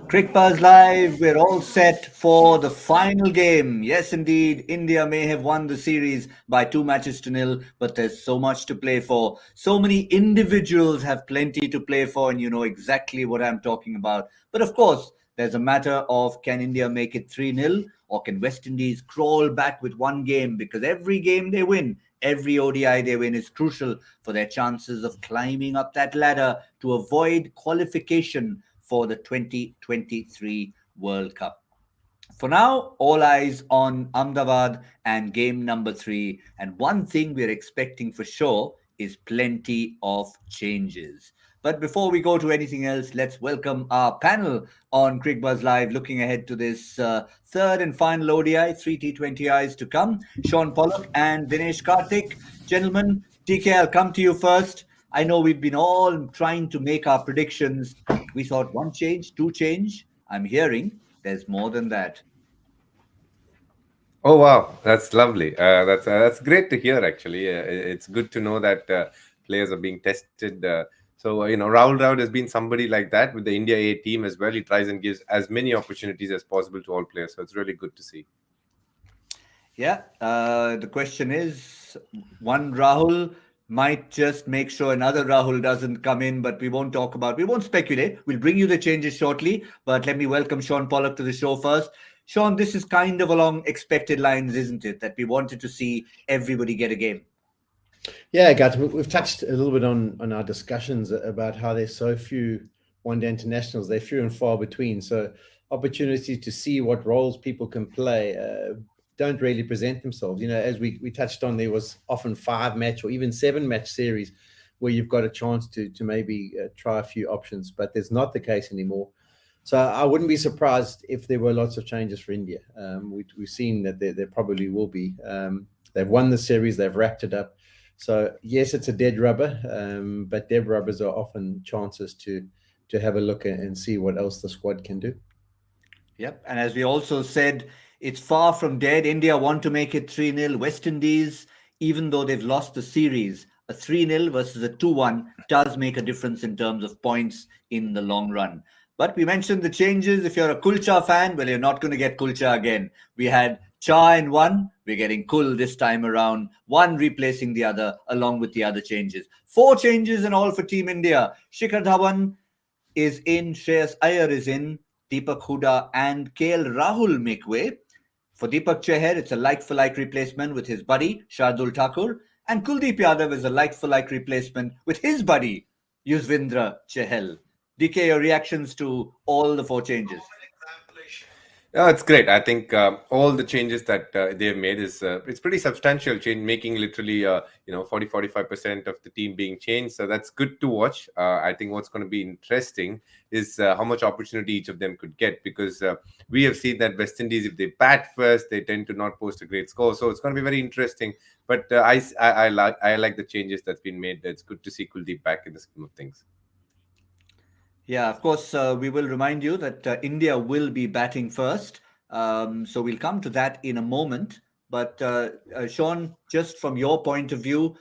Cricbuzz Live, we're all set for the final game. Yes, indeed, India may have won the series by 2 matches to nil, but there's so much to play for. So many individuals have plenty to play for, and you know exactly what I'm talking about. But of course, there's a matter of can India make it 3-0 or can West Indies crawl back with one game? Because every game they win, every ODI they win is crucial for their chances of climbing up that ladder to avoid qualification for the 2023 World Cup. For now, all eyes on Ahmedabad and game number 3. And one thing we're expecting for sure is plenty of changes. But before we go to anything else, let's welcome our panel on Cricbuzz Live, looking ahead to this third and final ODI, 3T20Is to come. Shaun Pollock and Dinesh Karthik. Gentlemen, TK, I'll come to you first. I know we've been all trying to make our predictions. We thought one change, two change. I'm hearing there's more than that. Oh wow, that's lovely. That's great to hear. Actually, it's good to know that players are being tested. Rahul Dravid has been somebody like that with the India A team as well. He tries and gives as many opportunities as possible to all players. So it's really good to see. Yeah, the question is, one Rahul might just make sure another Rahul doesn't come in, but we won't speculate. We'll bring you the changes shortly, but let me welcome Shaun Pollock to the show first. Shaun, this is kind of along expected lines, isn't it? That we wanted to see everybody get a game. Yeah, Gautam, we've touched a little bit on our discussions about how there's so few one-day internationals. They're few and far between. So opportunity to see what roles people can play don't really present themselves. You know, as we touched on, there was often 5-match or even 7-match series where you've got a chance to maybe try a few options, but there's not the case anymore. So I wouldn't be surprised if there were lots of changes for India. We've seen that there probably will be. They've won the series, they've wrapped it up. So yes, it's a dead rubber, but dead rubbers are often chances to have a look and see what else the squad can do. Yep, and as we also said, it's far from dead. India want to make it 3-0. West Indies, even though they've lost the series, a 3-0 versus a 2-1 does make a difference in terms of points in the long run. But we mentioned the changes. If you're a Kulcha fan, well, you're not going to get Kulcha again. We had Cha in one. We're getting Kul this time around. One replacing the other, along with the other changes. 4 changes in all for Team India. Shikhar Dhawan is in. Shreyas Iyer is in. Deepak Hooda and KL Rahul make way. For Deepak Chahar, it's a like-for-like replacement with his buddy, Shardul Thakur. And Kuldeep Yadav is a like-for-like replacement with his buddy, Yuzvendra Chahal. DK, your reactions to all the 4 changes? Yeah, it's great. I think all the changes that they've made is it's pretty substantial change, making literally 40-45% of the team being changed. So that's good to watch. I think what's going to be interesting is how much opportunity each of them could get, because we have seen that West Indies, if they bat first, they tend to not post a great score. So it's going to be very interesting. But I like the changes that's been made. It's good to see Kuldeep back in the scheme of things. Yeah, of course, we will remind you that India will be batting first. So we'll come to that in a moment. But Shaun, just from your point of view,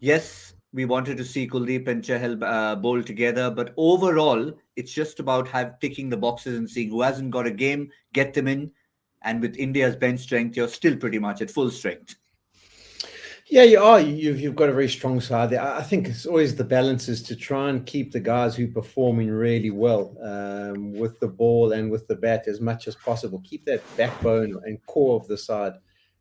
yes, we wanted to see Kuldeep and Chahal bowl together. But overall, it's just about ticking the boxes and seeing who hasn't got a game, get them in. And with India's bench strength, you're still pretty much at full strength. Yeah, you are. You've got a very strong side there. I think it's always the balance is to try and keep the guys who are performing really well with the ball and with the bat as much as possible. Keep that backbone and core of the side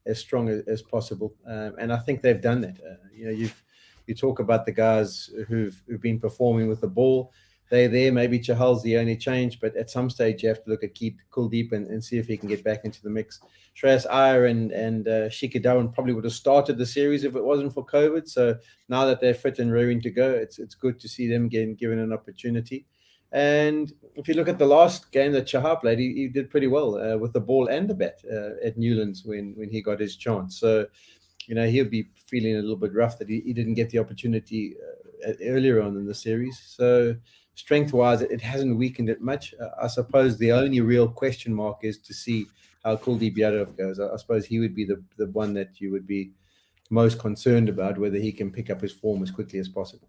as strong as possible, and I think they've done that. You talk about the guys who've been performing with the ball. They're there. Maybe Chahal's the only change, but at some stage you have to look at Kuldeep and see if he can get back into the mix. Shreyas Iyer and Shikhar Dhawan probably would have started the series if it wasn't for COVID. So now that they're fit and raring to go, it's good to see them getting given an opportunity. And if you look at the last game that Chahar played, he did pretty well with the ball and the bat at Newlands when he got his chance. So, he'll be feeling a little bit rough that he didn't get the opportunity earlier on in the series. So strength-wise, it hasn't weakened it much. I suppose the only real question mark is to see how Kuldeep Yadav goes. I suppose he would be the one that you would be most concerned about, whether he can pick up his form as quickly as possible.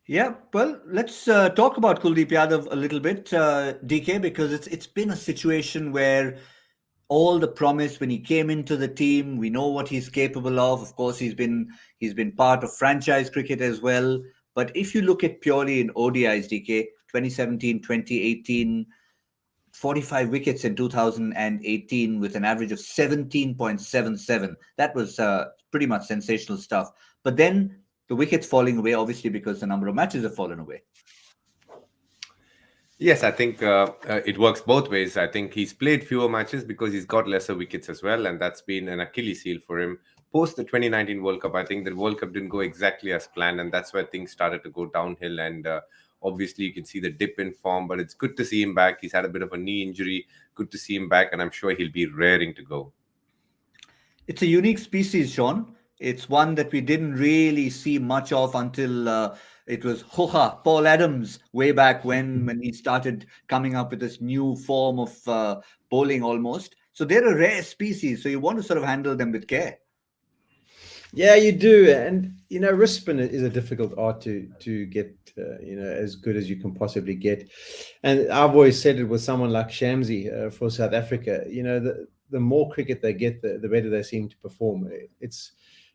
Yeah, well, let's talk about Kuldeep Yadav a little bit, DK, because it's been a situation where all the promise when he came into the team, we know what he's capable of. Of course, he's been part of franchise cricket as well. But if you look at purely in ODIs, DK, 2017, 2018, 45 wickets in 2018 with an average of 17.77. That was pretty much sensational stuff. But then the wickets falling away, obviously, because the number of matches have fallen away. Yes, I think it works both ways. I think he's played fewer matches because he's got lesser wickets as well, and that's been an Achilles heel for him. Post the 2019 World Cup, I think the World Cup didn't go exactly as planned, and that's where things started to go downhill. And obviously, you can see the dip in form, but it's good to see him back. He's had a bit of a knee injury. Good to see him back, and I'm sure he'll be raring to go. It's a unique species, Sean. It's one that we didn't really see much of until it was Paul Adams way back when he started coming up with this new form of bowling almost. So they're a rare species. So you want to sort of handle them with care. Yeah, you do, and wrist spin is a difficult art to get as good as you can possibly get. And I've always said it with someone like Shamsi for South Africa. The more cricket they get, the better they seem to perform. It's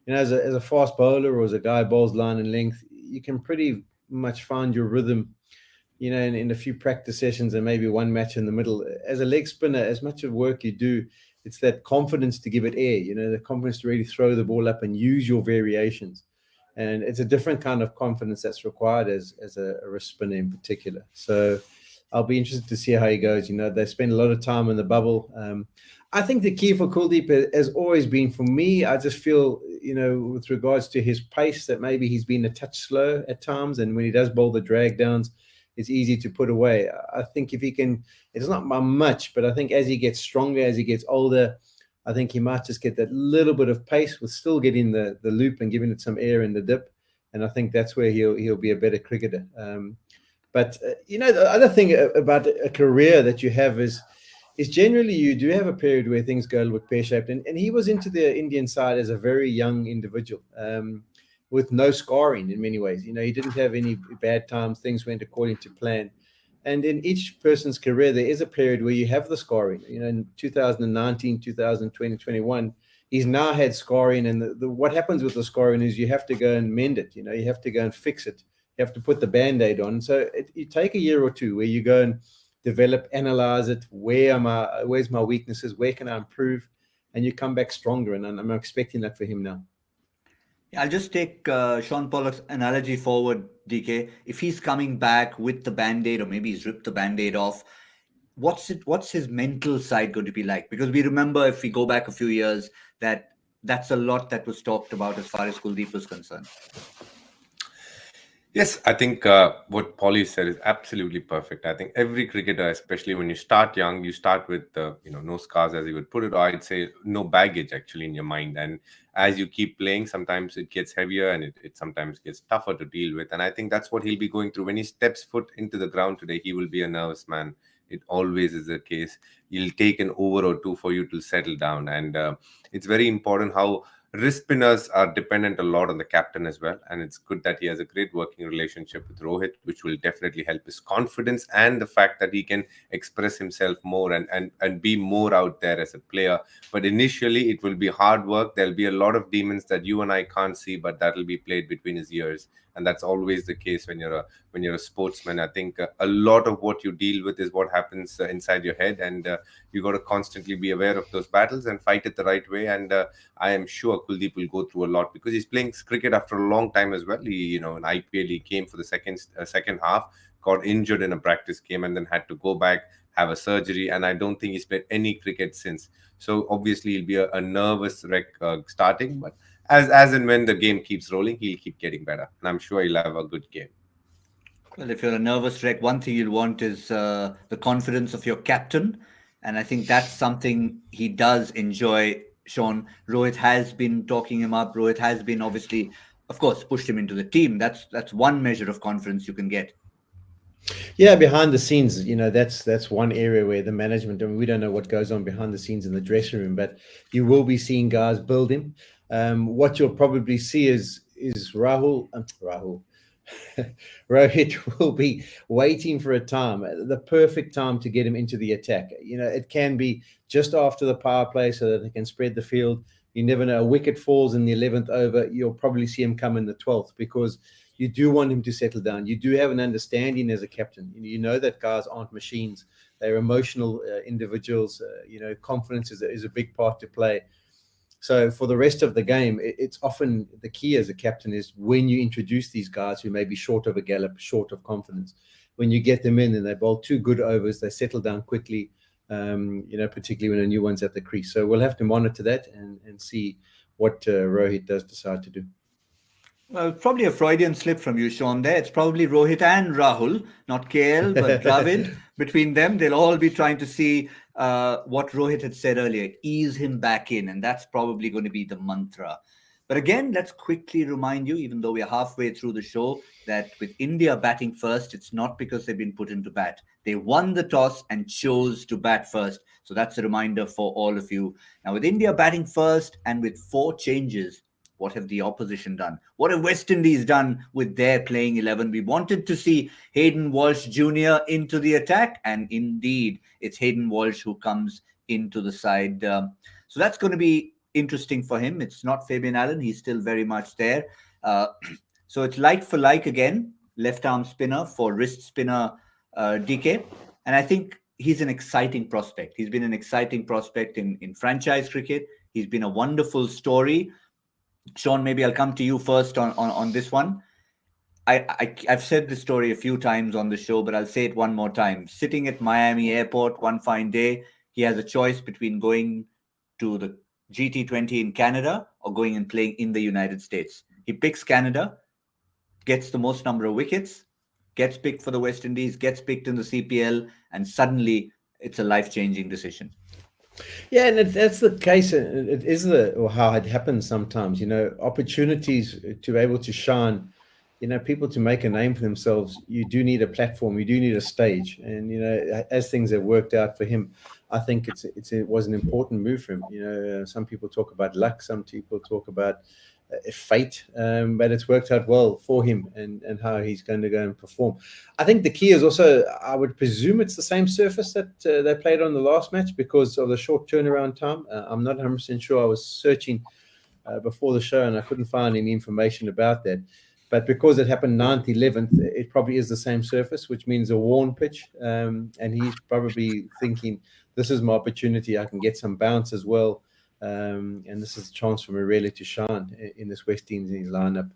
as a fast bowler or as a guy who bowls line and length, you can pretty much find your rhythm. In a few practice sessions and maybe one match in the middle. As a leg spinner, as much of work you do, it's that confidence to give it air, the confidence to really throw the ball up and use your variations. And it's a different kind of confidence that's required as a wrist spinner in particular. So I'll be interested to see how he goes. They spend a lot of time in the bubble. I think the key for Kuldeep has always been, for me, I just feel, with regards to his pace, that maybe he's been a touch slow at times. And when he does bowl the drag downs, it's easy to put away. I think if he can, it's not by much, but I think as he gets stronger, as he gets older, I think he might just get that little bit of pace with still getting the loop and giving it some air in the dip. And I think that's where he'll be a better cricketer. But the other thing about a career that you have is generally you do have a period where things go a little bit pear-shaped. And he was into the Indian side as a very young individual. With no scoring in many ways. He didn't have any bad times. Things went according to plan. And in each person's career, there is a period where you have the scoring. In 2019, 2020, 21, he's now had scoring. And what happens with the scoring is you have to go and mend it. You have to go and fix it. You have to put the Band-Aid on. So you take a year or two where you go and develop, analyze it. Where's my weaknesses? Where can I improve? And you come back stronger. And I'm expecting that for him now. I'll just take Shaun Pollock's analogy forward, DK. If he's coming back with the Band-Aid, or maybe he's ripped the Band-Aid off, what's his mental side going to be like? Because we remember, if we go back a few years, that's a lot that was talked about as far as Kuldeep was concerned. Yes, I think what Polly said is absolutely perfect. I think every cricketer, especially when you start young, you start with no scars, as he would put it, or I'd say no baggage actually in your mind. And as you keep playing, sometimes it gets heavier and it sometimes gets tougher to deal with. And I think that's what he'll be going through. When he steps foot into the ground today, he will be a nervous man. It always is the case. You'll take an over or two for you to settle down. And it's very important how wrist spinners are dependent a lot on the captain as well, and it's good that he has a great working relationship with Rohit, which will definitely help his confidence and the fact that he can express himself more and be more out there as a player. But initially it will be hard work. There'll be a lot of demons that you and I can't see, but that'll be played between his ears, and that's always the case when you're a sportsman. I think a lot of what you deal with is what happens inside your head, and you got to constantly be aware of those battles and fight it the right way. And I am sure Kuldeep will go through a lot because he's playing cricket after a long time as well. He, in IPL, he came for the second half, got injured in a practice game, and then had to go back, have a surgery, and I don't think he's played any cricket since. So obviously he'll be a nervous wreck starting, but as and when the game keeps rolling, he'll keep getting better, and I'm sure he'll have a good game. Well, if you're a nervous wreck, one thing you'll want is the confidence of your captain. And I think that's something he does enjoy, Sean. Rohit has been talking him up. Rohit has been, obviously, of course, pushed him into the team. That's one measure of confidence you can get. Yeah, behind the scenes, that's one area where the management, we don't know what goes on behind the scenes in the dressing room, but you will be seeing guys build him. What you'll probably see is Rahul, Rohit will be waiting for a time, the perfect time to get him into the attack. It can be just after the power play so that they can spread the field. You never know. A wicket falls in the 11th over. You'll probably see him come in the 12th because you do want him to settle down. You do have an understanding as a captain. You know that guys aren't machines. They're emotional individuals. Confidence is a big part to play. So for the rest of the game, it's often the key as a captain is when you introduce these guys who may be short of a gallop, short of confidence, when you get them in and they bowl 2 good overs, they settle down quickly, particularly when a new one's at the crease. So we'll have to monitor that and see what Rohit does decide to do. Well, probably a Freudian slip from you, Shaun, there. It's probably Rohit and Rahul, not KL, but Dravid. Between them, they'll all be trying to see what Rohit had said earlier, ease him back in. And that's probably going to be the mantra. But again, let's quickly remind you, even though we're halfway through the show, that with India batting first, it's not because they've been put into bat. They won the toss and chose to bat first. So that's a reminder for all of you. Now, with India batting first and with 4 changes, what have the opposition done? What have West Indies done with their playing 11? We wanted to see Hayden Walsh Jr. into the attack, and indeed, it's Hayden Walsh who comes into the side. So that's going to be interesting for him. It's not Fabian Allen. He's still very much there. So it's like for like again, left arm spinner for wrist spinner DK. And I think he's an exciting prospect. He's been an exciting prospect in franchise cricket. He's been a wonderful story. Shaun, maybe I'll come to you first on this one. I've said this story a few times on the show, but I'll say it one more time. Sitting at Miami Airport one fine day, he has a choice between going to the GT20 in Canada or going and playing in the United States. He picks Canada, gets the most number of wickets, gets picked for the West Indies, gets picked in the CPL, and suddenly it's a life-changing decision. Yeah, and that's the case. It is or how it happens sometimes. Opportunities to be able to shine. People to make a name for themselves. You do need a platform. You do need a stage. And as things have worked out for him, I think it was an important move for him. Some people talk about luck. Some people talk about fate, but it's worked out well for him and how he's going to go and perform. I think the key is also, I would presume it's the same surface that they played on the last match because of the short turnaround time. I'm not 100% sure. I was searching before the show and I couldn't find any information about that. But because it happened 9th, 11th, it probably is the same surface, which means a worn pitch. And he's probably thinking, this is my opportunity. I can get some bounce as well. And this is a chance for me really to shine in this West Indies lineup.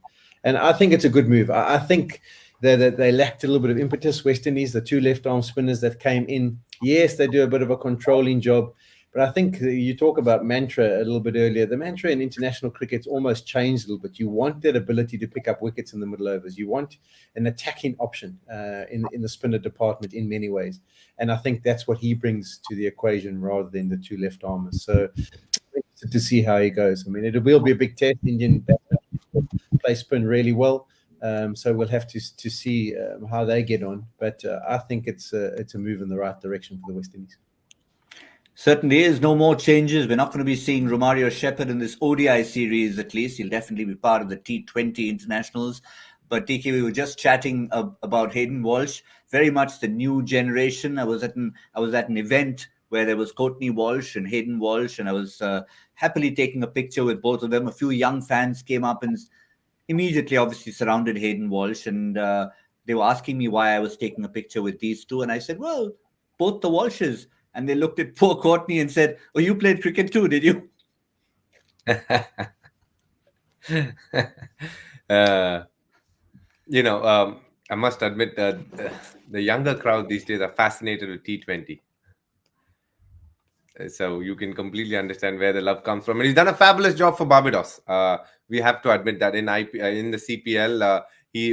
And I think it's a good move. I think that they lacked a little bit of impetus, West Indies, the 2 left-arm spinners that came in. Yes, they do a bit of a controlling job. But I think you talk about mantra a little bit earlier. The mantra in international cricket's almost changed a little bit. You want that ability to pick up wickets in the middle overs. You want an attacking option in the spinner department in many ways. And I think that's what he brings to the equation rather than the 2 left-armers. So to see how he goes. I mean, it will be a big test. Indian batsmen play spin really well. So we'll have to see how they get on. But I think it's a move in the right direction for the West Indies. Certainly is. No more changes. We're not going to be seeing Romario Shepherd in this ODI series, at least. He'll definitely be part of the T20 internationals. But TK, we were just chatting about Hayden Walsh, very much the new generation. I was at an event where there was Courtney Walsh and Hayden Walsh, and I was happily taking a picture with both of them. A few young fans came up and immediately, obviously, surrounded Hayden Walsh, and they were asking me why I was taking a picture with these two. And I said, well, both the Walshes. And they looked at poor Courtney and said, oh, you played cricket too, did you? I must admit that the younger crowd these days are fascinated with T20. So you can completely understand where the love comes from. And he's done a fabulous job for Barbados. We have to admit that in the CPL,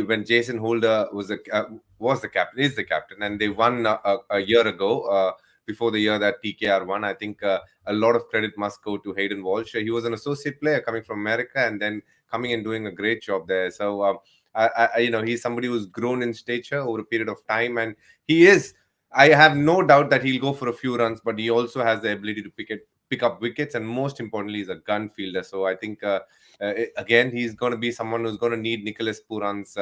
when Jason Holder is the captain, and they won a year ago. Before the year that TKR won, I think a lot of credit must go to Hayden Walsh. He was an associate player coming from America and then coming and doing a great job there. So, he's somebody who's grown in stature over a period of time, and he is. I have no doubt that he'll go for a few runs, but he also has the ability to pick up wickets, and most importantly, he's a gun fielder. So I think again, he's going to be someone who's going to need Nicholas Puran's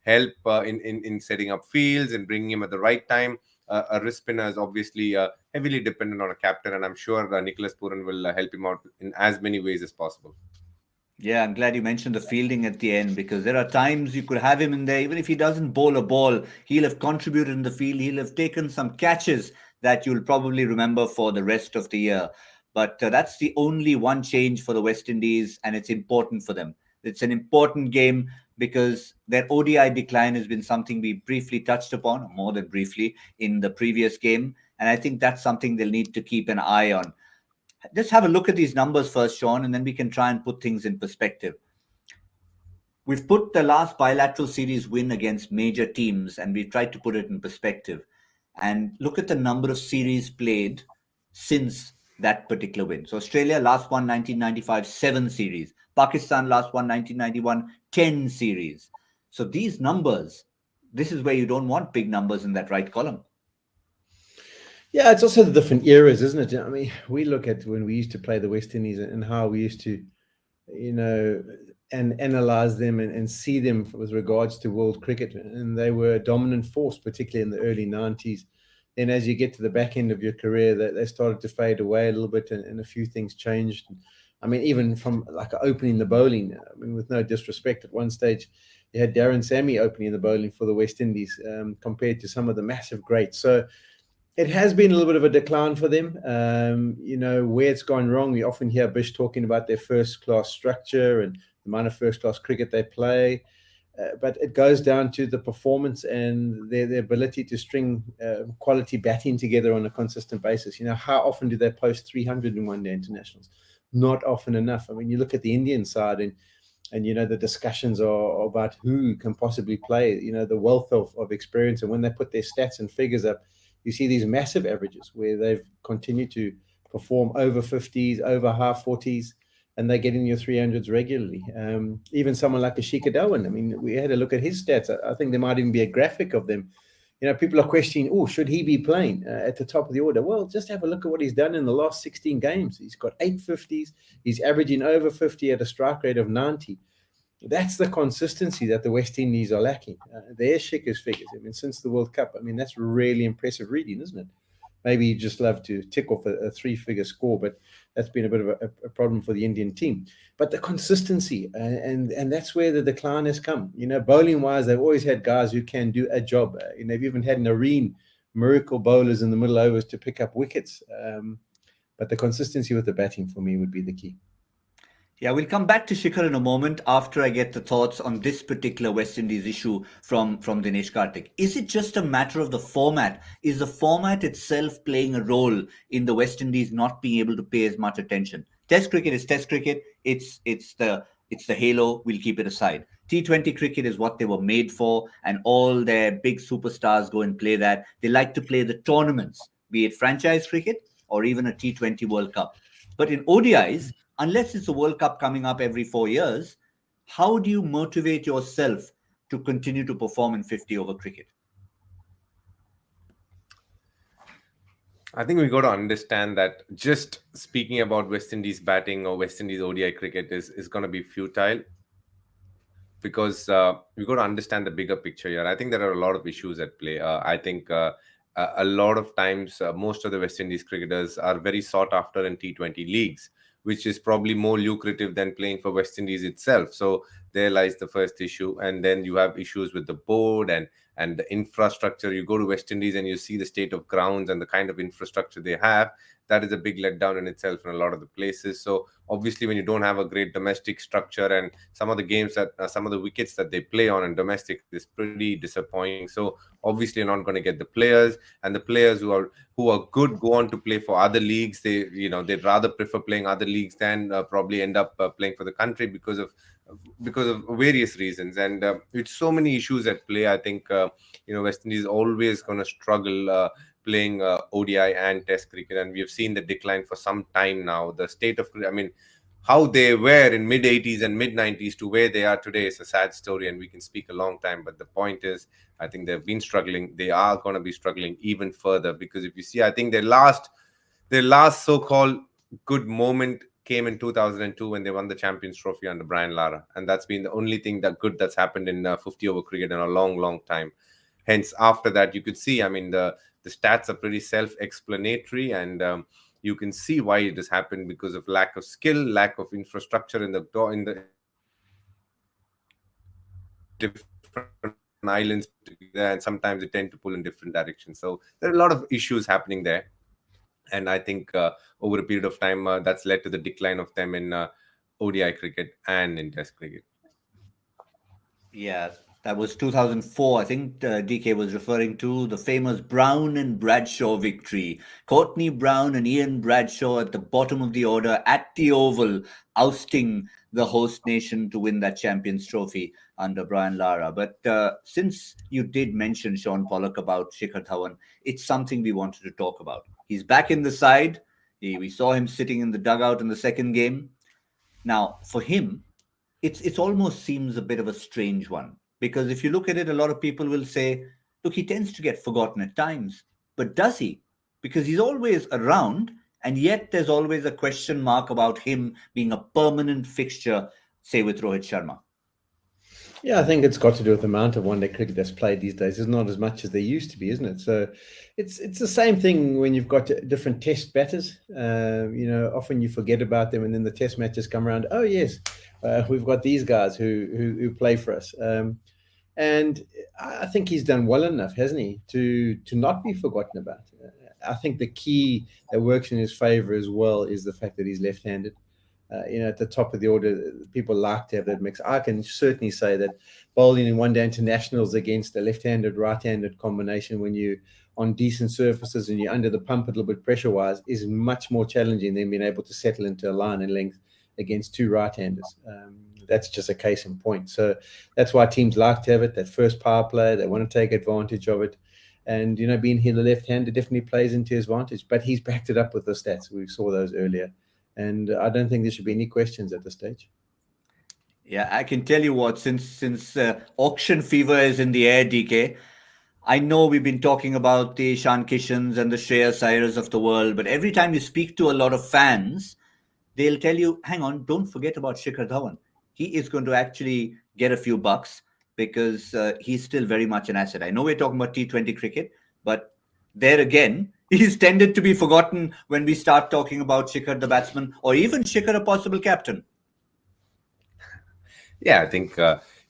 help in setting up fields and bringing him at the right time. A wrist spinner is obviously heavily dependent on a captain, and I'm sure Nicholas Puran will help him out in as many ways as possible. Yeah, I'm glad you mentioned the fielding at the end, because there are times you could have him in there. Even if he doesn't bowl a ball, he'll have contributed in the field. He'll have taken some catches that you'll probably remember for the rest of the year. But that's the only one change for the West Indies, and it's important for them. It's an important game because their ODI decline has been something we briefly touched upon, more than briefly, in the previous game. And I think that's something they'll need to keep an eye on. Just have a look at these numbers first, Sean, and then we can try and put things in perspective. We've put the last bilateral series win against major teams, and we've tried to put it in perspective. And look at the number of series played since that particular win. So Australia last won 1995, 7 series. Pakistan last won 1991, 10 series. So these numbers, this is where you don't want big numbers in that right column. Yeah, it's also the different eras, isn't it? I mean, we look at when we used to play the West Indies and how we used to, and analyze them and see them with regards to world cricket. And they were a dominant force, particularly in the early 90s. Then as you get to the back end of your career, they started to fade away a little bit, and a few things changed. I mean, even from like opening the bowling, I mean, with no disrespect, at one stage, you had Darren Sammy opening the bowling for the West Indies compared to some of the massive greats. So it has been a little bit of a decline for them. Where it's gone wrong, we often hear Bish talking about their first-class structure and the amount of first-class cricket they play. But it goes down to the performance and their ability to string quality batting together on a consistent basis. How often do they post 300 in one-day internationals? Not often enough. I mean, you look at the Indian side and the discussions are about who can possibly play, the wealth of experience. And when they put their stats and figures up, you see these massive averages where they've continued to perform over 50s, over half 40s, and they get in your 300s regularly. Even someone like a Ashika Dhawan, I mean, we had a look at his stats. I think there might even be a graphic of them. People are questioning, should he be playing at the top of the order? Well, just have a look at what he's done in the last 16 games. He's got 8 50s. He's averaging over 50 at a strike rate of 90. That's the consistency that the West Indies are lacking. Their Shika's figures, I mean, since the World Cup, I mean, that's really impressive reading, isn't it? Maybe you just love to tick off a 3-figure score, but that's been a bit of a problem for the Indian team. But the consistency, and that's where the decline has come. Bowling-wise, they've always had guys who can do a job. They've even had Nareen, miracle bowlers in the middle overs to pick up wickets. But the consistency with the batting, for me, would be the key. Yeah, we'll come back to Shikhar in a moment after I get the thoughts on this particular West Indies issue from Dinesh Karthik. Is it just a matter of the format? Is the format itself playing a role in the West Indies not being able to pay as much attention? Test cricket is Test cricket. It's the halo. We'll keep it aside. T20 cricket is what they were made for, and all their big superstars go and play that. They like to play the tournaments, be it franchise cricket or even a T20 World Cup. But in ODIs, unless it's a World Cup coming up every 4 years, how do you motivate yourself to continue to perform in 50-over cricket? I think we got to understand that just speaking about West Indies batting or West Indies ODI cricket is going to be futile, because we got to understand the bigger picture here. I think there are a lot of issues at play. I think a lot of times most of the West Indies cricketers are very sought after in T20 leagues, which is probably more lucrative than playing for West Indies itself. So there lies the first issue. And then you have issues with the board and the infrastructure. You go to West Indies and you see the state of grounds and the kind of infrastructure they have. That is a big letdown in itself in a lot of the places. So obviously, when you don't have a great domestic structure, and some of the games that some of the wickets that they play on in domestic is pretty disappointing. So obviously, you're not going to get the players, and the players who are good go on to play for other leagues. They'd rather prefer playing other leagues than probably end up playing for the country because of various reasons. And it's so many issues at play. I think West Indies is always going to struggle playing ODI and Test cricket, and we have seen the decline for some time now. The state of, I mean, how they were in mid 80s and mid 90s to where they are today is a sad story, and we can speak a long time. But the point is, I think they've been struggling. They are going to be struggling even further, because if you see, I think their last so-called good moment came in 2002 when they won the Champions Trophy under Brian Lara, and that's been the only thing that's happened in 50 over cricket in a long time. Hence, after that, you could see, I mean, the stats are pretty self-explanatory, and you can see why it has happened because of lack of skill, lack of infrastructure in the different islands together, and sometimes they tend to pull in different directions. So there are a lot of issues happening there, and I think over a period of time, that's led to the decline of them in ODI cricket and in Test cricket. Yeah, that was 2004. I think DK was referring to the famous Brown and Bradshaw victory. Courtney Brown and Ian Bradshaw at the bottom of the order at the Oval, ousting the host nation to win that Champions Trophy under Brian Lara. But since you did mention Shaun Pollock about Shikhar Dhawan, it's something we wanted to talk about. He's back in the side. We saw him sitting in the dugout in the second game. Now, for him, it's almost seems a bit of a strange one, because if you look at it, a lot of people will say, look, he tends to get forgotten at times, but does he? Because he's always around, and yet there's always a question mark about him being a permanent fixture, say with Rohit Sharma. Yeah, I think it's got to do with the amount of one-day cricket that's played these days. It's not as much as there used to be, isn't it? So it's the same thing when you've got different test batters. Often you forget about them, and then the test matches come around. Oh yes, we've got these guys who play for us. And I think he's done well enough, hasn't he, to not be forgotten about. I think the key that works in his favour as well is the fact that he's left-handed. At the top of the order, people like to have that mix. I can certainly say that bowling in one-day internationals against a left-handed, right-handed combination when you're on decent surfaces and you're under the pump a little bit pressure-wise is much more challenging than being able to settle into a line and length against two right-handers. That's just a case in point. So that's why teams like to have it, that first power play. They want to take advantage of it. And, being here the left-hander definitely plays into his advantage. But he's backed it up with the stats. We saw those earlier. And I don't think there should be any questions at this stage. Yeah, I can tell you what, since auction fever is in the air, DK, I know we've been talking about the Ishan Kishans and the Shreyas Iyers of the world, but every time you speak to a lot of fans, they'll tell you, hang on, don't forget about Shikhar Dhawan. He is going to actually get a few bucks because he's still very much an asset. I know we're talking about T20 cricket, but there again, he's tended to be forgotten when we start talking about Shikhar the batsman, or even Shikhar a possible captain. Yeah, I think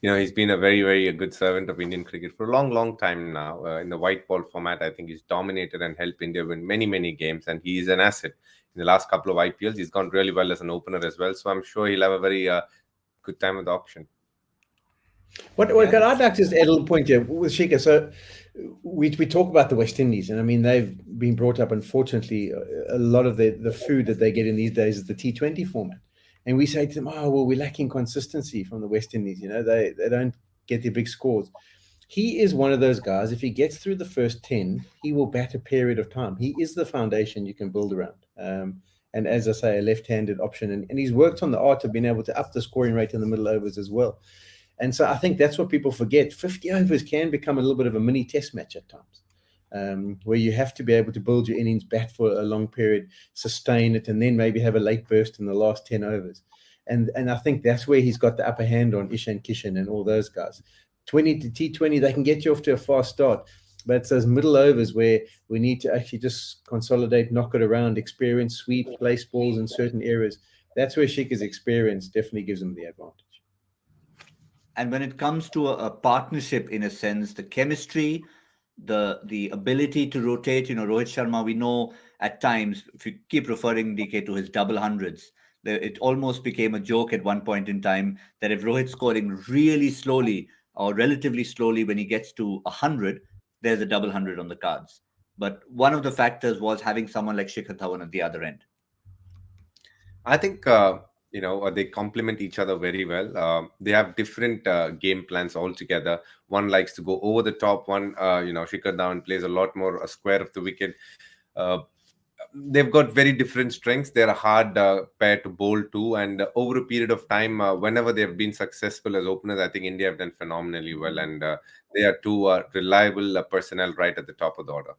he's been a very good servant of Indian cricket for a long time now. In the white ball format, I think he's dominated and helped India win many games, and he is an asset. In the last couple of IPLs, he's gone really well as an opener as well. So I'm sure he'll have a very good time at the auction. I'd like to just add a little point here with Shikhar. So we talk about the West Indies, and I mean, they've been brought up, unfortunately, a lot of the food that they get in these days is the T20 format. And we say to them, we're lacking consistency from the West Indies. They don't get the big scores. He is one of those guys, if he gets through the first 10, he will bat a period of time. He is the foundation you can build around. And as I say, a left-handed option. And he's worked on the art of being able to up the scoring rate in the middle overs as well. And so I think that's what people forget. 50 overs can become a little bit of a mini test match at times, where you have to be able to build your innings, bat for a long period, sustain it, and then maybe have a late burst in the last 10 overs. And I think that's where he's got the upper hand on Ishan Kishan and all those guys. 20 to T20, they can get you off to a fast start. But it's those middle overs where we need to actually just consolidate, knock it around, experience, sweep, place balls in certain areas. That's where Shikhar's experience definitely gives him the advantage. And when it comes to a partnership, in a sense, the chemistry, the ability to rotate, Rohit Sharma, we know at times, if you keep referring, DK, to his double hundreds, it almost became a joke at one point in time that if Rohit's scoring really slowly or relatively slowly when he gets to 100, there's a double hundred on the cards. But one of the factors was having someone like Shikhar Dhawan at the other end. I think they complement each other very well. They have different game plans altogether. One likes to go over the top. One, Shikhar Dhawan plays a lot more a square of the wicket. They've got very different strengths. They're a hard pair to bowl to. And over a period of time, whenever they've been successful as openers, I think India have done phenomenally well. And they are two reliable personnel right at the top of the order.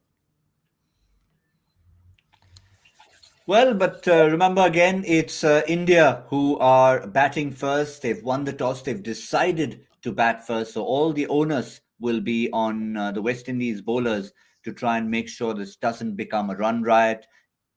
Well, but remember again, it's India who are batting first. They've won the toss. They've decided to bat first. So all the onus will be on the West Indies bowlers to try and make sure this doesn't become a run riot.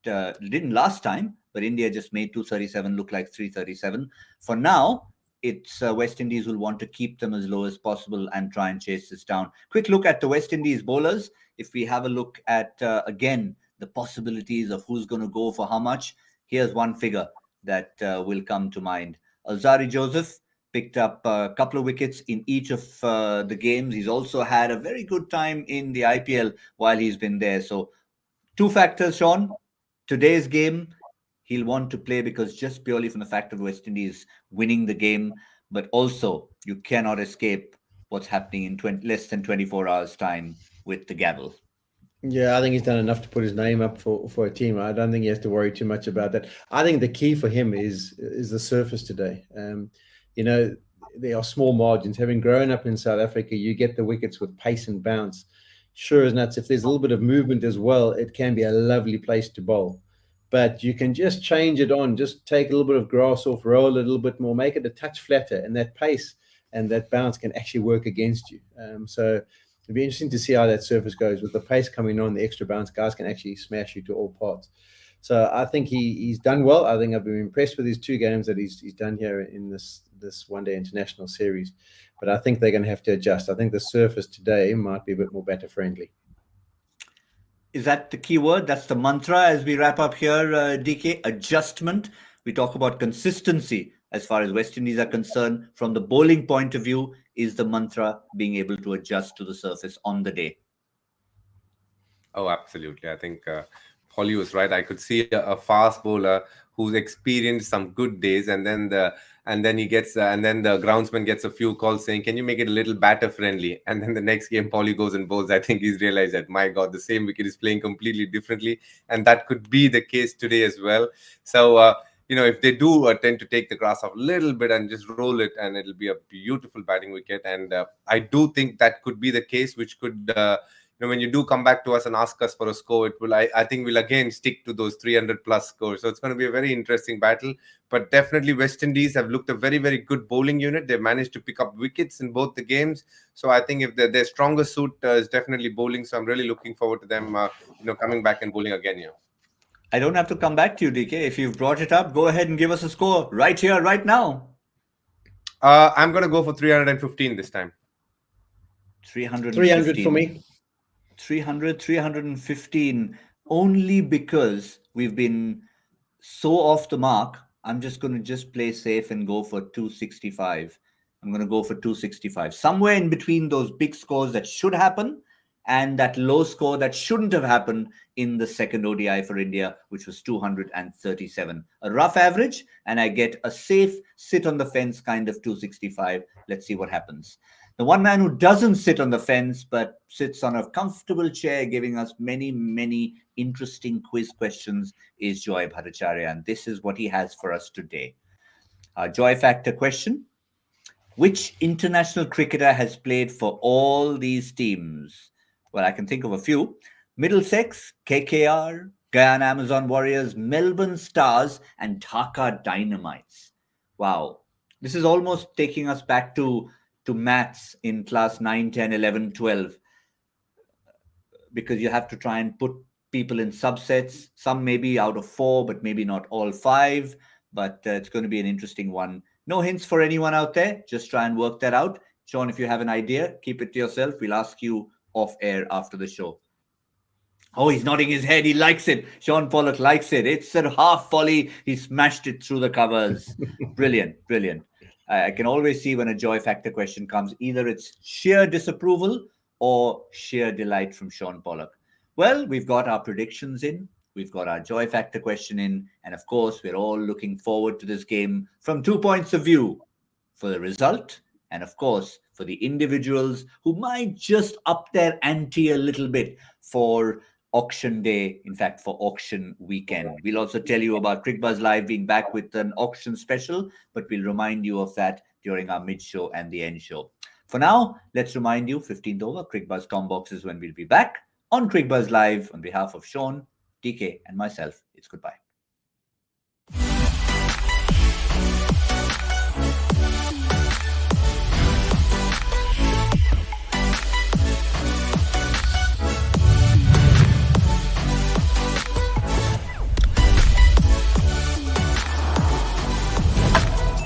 It didn't last time, but India just made 237 look like 337. For now, it's West Indies will want to keep them as low as possible and try and chase this down. Quick look at the West Indies bowlers. If we have a look at, again, the possibilities of who's going to go for how much, here's one figure that will come to mind. Alzari Joseph picked up a couple of wickets in each of the games. He's also had a very good time in the IPL while he's been there. So, two factors, Sean. Today's game, he'll want to play because just purely from the fact of West Indies winning the game, but also you cannot escape what's happening in less than 24 hours' time with the gavel. Yeah, I think he's done enough to put his name up for a team. I don't think he has to worry too much about that. I think the key for him is the surface today. There are small margins. Having grown up in South Africa, you get the wickets with pace and bounce. Sure as nuts, if there's a little bit of movement as well, it can be a lovely place to bowl. But you can just change it on, just take a little bit of grass off, roll it a little bit more, make it a touch flatter, and that pace and that bounce can actually work against you. So it'd be interesting to see how that surface goes. With the pace coming on, the extra bounce, guys can actually smash you to all parts. So I think he's done well. I think I've been impressed with his 2 games that he's done here in this one-day international series. But I think they're going to have to adjust. I think the surface today might be a bit more batter-friendly. Is that the key word? That's the mantra as we wrap up here, DK. Adjustment. We talk about consistency as far as West Indies are concerned. From the bowling point of view, is the mantra being able to adjust to the surface on the day? Oh, absolutely. I think Polly was right. I could see a fast bowler who's experienced some good days, and then the groundsman gets a few calls saying, "Can you make it a little batter friendly?" And then the next game, Polly goes and bowls. I think he's realized that, my God, the same wicket is playing completely differently, and that could be the case today as well. So. If they do tend to take the grass off a little bit and just roll it, and it'll be a beautiful batting wicket. And I do think that could be the case, which could, when you do come back to us and ask us for a score, I think we'll again stick to those 300 plus scores. So it's going to be a very interesting battle. But definitely West Indies have looked a very, very good bowling unit. They've managed to pick up wickets in both the games. So I think if their stronger suit is definitely bowling. So I'm really looking forward to them, coming back and bowling again here. I don't have to come back to you, DK. If you've brought it up, go ahead and give us a score right here, right now. I'm going to go for 315 this time. 300 for me. 315. Only because we've been so off the mark. I'm just going to play safe and go for 265. I'm going to go for 265. Somewhere in between those big scores that should happen and that low score that shouldn't have happened in the second ODI for India, which was 237. A rough average, and I get a safe sit on the fence kind of 265. Let's see what happens. The one man who doesn't sit on the fence but sits on a comfortable chair giving us many, many interesting quiz questions is Joy Bhattacharya, and this is what he has for us today. Our Joy Factor question. Which international cricketer has played for all these teams? Well, I can think of a few. Middlesex, KKR, Guyana Amazon Warriors, Melbourne Stars, and Dhaka Dynamites. Wow. This is almost taking us back to maths in class 9, 10, 11, 12. Because you have to try and put people in subsets. Some maybe out of 4, but maybe not all 5. But it's going to be an interesting one. No hints for anyone out there. Just try and work that out. Sean, if you have an idea, keep it to yourself. We'll ask you off air after the show. Oh, he's nodding his head. He likes it. Shaun Pollock likes it. It's a half volley. He smashed it through the covers. Brilliant, brilliant. I can always see when a Joy Factor question comes, either it's sheer disapproval or sheer delight from Shaun Pollock. Well, we've got our predictions in. We've got our Joy Factor question in. And of course, we're all looking forward to this game from 2 points of view. For the result, and of course, for the individuals who might just up their ante a little bit for auction day, in fact, for auction weekend. We'll also tell you about Cricbuzz Live being back with an auction special, but we'll remind you of that during our mid-show and the end show. For now, let's remind you, 15th over, Cricbuzz Tom Boxes when we'll be back on Cricbuzz Live. On behalf of Sean, DK, and myself, it's goodbye.